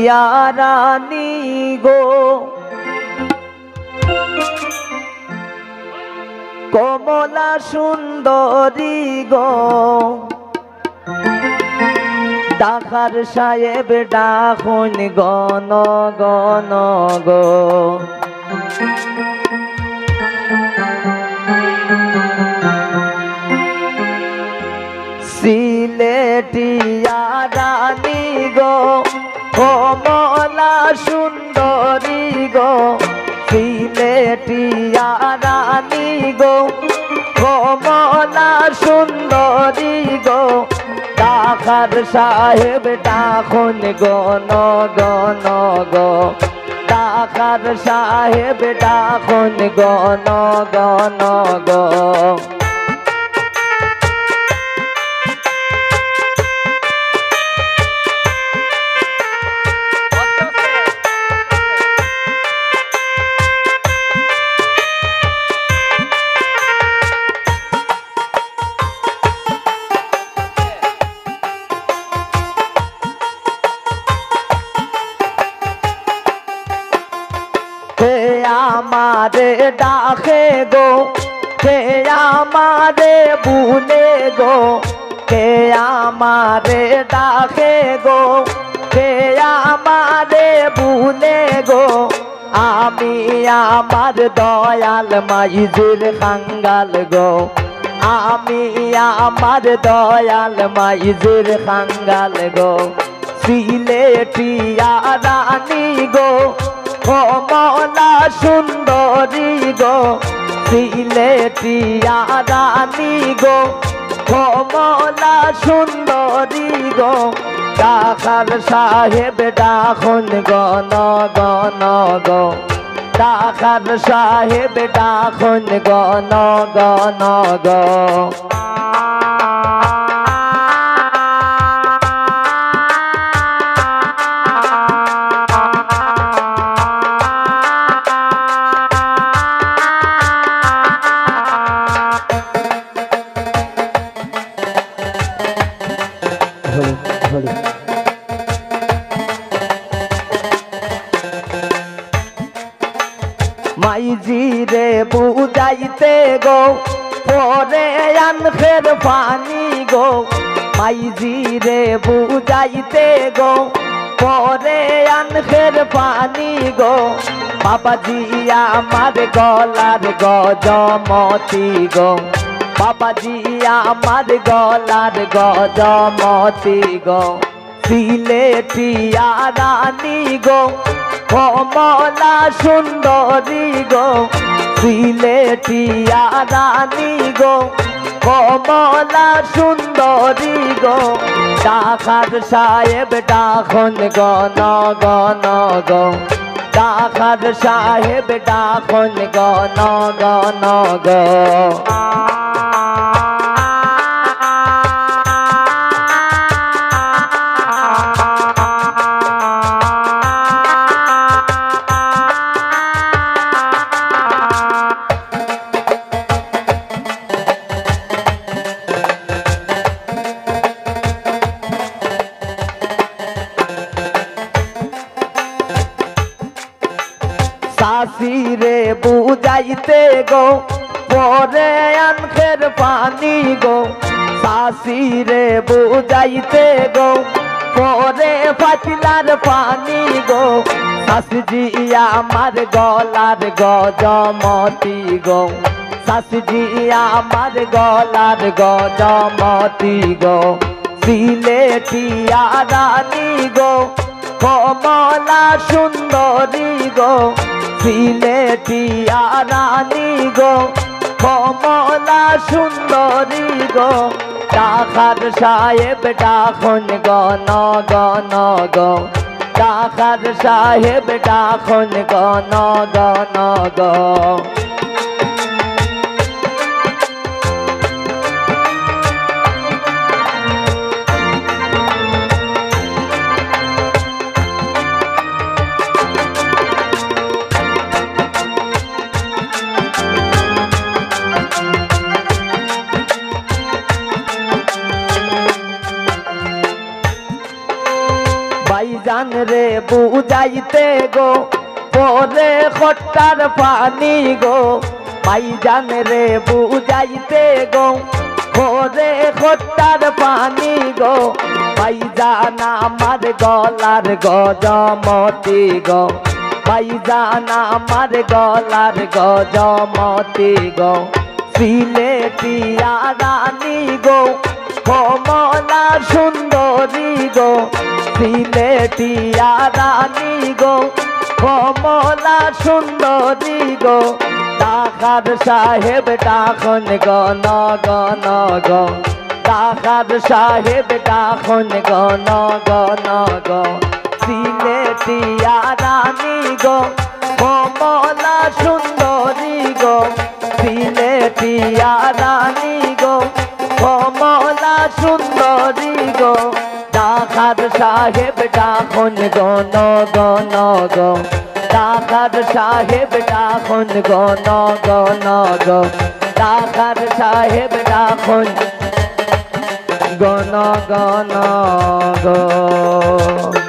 টিয়া রানী গো কমলা সুন্দরী গো ডাকার সাহেব ডাকুন গণ গণ গো সিলেটিয়া রানী গো কমলা সুন্দরী গো সিলেটিয়া রানী গো কমলা সুন্দরী গো ডাকার সাহেব ডাকুন গণ গণ গো ডাকার সাহেব ডাকুন গণ গণ গো আমারে ডাকে গো কে আমারে ভুলে গো কে আমারে ডাকে গো কে আমারে ভুলে গো আমি আমার দয়াল মাইজুর খাঙ্গাল গো আমি আমার দয়াল মাইজুর খাঙ্গাল গো সিলেটিয়া রানী গো কমলা সুন্দরী গো সিলেটিয়া রানী গো কমলা সুন্দরী গো ডাকার সাহেব ডাকুন গণ গণ গো ডাকার সাহেব ডাকুন গণ গণ গো মাইজি রে বুঝাইতে গো পরে আনখের পানি গো মাইজি রে বুঝাইতে গো পরে আনখের পানি গো বাবাজি আমার গলার গজমতি গো বাবাজি আমার গলার গজমতি গো সিলেটিয়া রানী গো কমলা সুন্দরী গো সিলেটিয়া রানী গো কমলা সুন্দরী গো ডাকার সাহেব ডাকুন গণ গণ গো ডাকার সাহেব ডাকুন গণ গণ গো সাসিরে বুঝাইতে গো পরে আনখের পানি গো সাসিরে বুঝাইতে গো পরে পাতিলার পানি গো শাশুজি আমার গলার গজমতি গো শাশুজি আমার গলার গজমতি গো সিলেটিয়া রানী গো কমলা সুন্দরী গো সিলেটিয়া রানী গো কমলা সুন্দরী গো ডাকার সাহেব ডাকুন গণ গণ গো ডাকার সাহেব ডাকুন গণ গণ গো ভাইজান রে বুঝাইতে গো পরে খট্টার পানি গো ভাইজান রে বুঝাইতে গো পরে খট্টার পানি গো ভাইজান আমার গলার গজমতি গো ভাইজান আমার গলার গজমতি গো সিলেটিয়া রানী গো কমলা সুন্দরী গো সিলেটিয়া রানী গো কমলা সুন্দরী গো ডাকার সাহেব ডাকন গণ গণ গো ডাকার সাহেব ডাকন গণ গণ গো সিলেটিয়া রানী গো কমলা সুন্দরী গো সিলেটিয়া রানী গো কমলা সুন্দরী গো ডাকার সাহেব ডাকন গণ গণ গো ডাকার সাহেব ডাকন গণ গণ গো ডাকার সাহেব ডাকন গণ গণ গো।